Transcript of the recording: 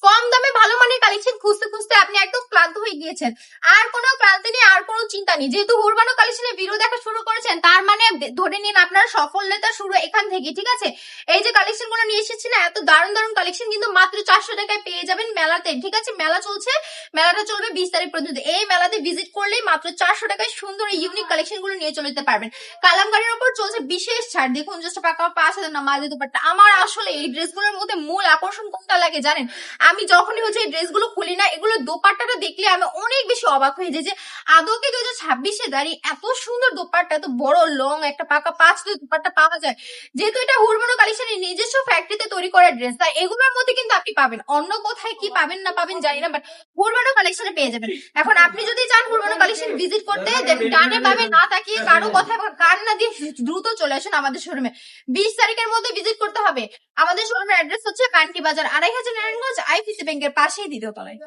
কম দামে ভালো মানের কালেকশন খুঁজতে খুঁজতে আপনি একদম ক্লান্ত হয়ে গিয়েছেন, আর কোনো ক্লান্তি নেই, আর কোনো চিন্তা নেই। যেহেতু হুরবানো কালেকশনের ভিডিও দেখা শুরু করেছেন, তার মানে ধরে নিন আপনার সফলতা শুরু এখান থেকে, ঠিক আছে? এই যে কালেকশন গুলো নিয়ে এসেছি না, এত দারুণ দারুণ কালেকশন কিন্তু মাত্র 400 টাকায় পেয়ে যাবেন মেলাতে, ঠিক আছে? মেলা চলছে, মেলাটা চলবে 20 তারিখ পর্যন্ত। এই মেলাতে ভিজিট করলেই মাত্র 400 টাকায় সুন্দর এই ইউনিক কালেকশন গুলো নিয়ে চলে যেতে পারবেন। কালামকারীর উপর চলছে বিশেষ ছাড়, দেখুন জাস্ট পাকা 5,000 না মাঝে দুপাট্টা। আমার আসলে এই ড্রেসগুলোর মধ্যে মূল আকর্ষণ কোনটা লাগে জানেন? আমি যখনই হচ্ছে এই ড্রেসগুলো খুলি না, এগুলো দোপাট্টাটা দেখলে আমি অনেক বেশি অবাক হয়ে যাই যে আদৌ কি 2026-এ দাঁড়িয়ে এত সুন্দর দোপাট্টা, এত বড় লং একটা পাকা 5 দোপাট্টা পাওয়া যায়। যেহেতু এটা হুরমানো কালেকশনের নিজস্ব ফ্যাক্টরিতে তৈরি করা ড্রেস, তাই এগুলোর মধ্যে কিন্তু আপনি পাবেন, অন্য কোথায় কি পাবেন না পাবেন জানি না, বাট হুরমানো কালেকশনে পেয়ে যাবেন। এখন আপনি যদি চান হুরমানো কালেকশন ভিজিট করতে, দেন ডানে বামে না তাকিয়ে কারো কথা কান না দিয়ে দ্রুত চলে আসুন আমাদের শোরুমে। 20 তারিখের মধ্যে ভিজিট করতে হবে। আমাদের শোরুমের অ্যাড্রেস হচ্ছে কান্টি বাজার 2500 নারায়ণগঞ্জ, আইপিসি ব্যাংকের পাশেই, দ্বিতীয় তলায়।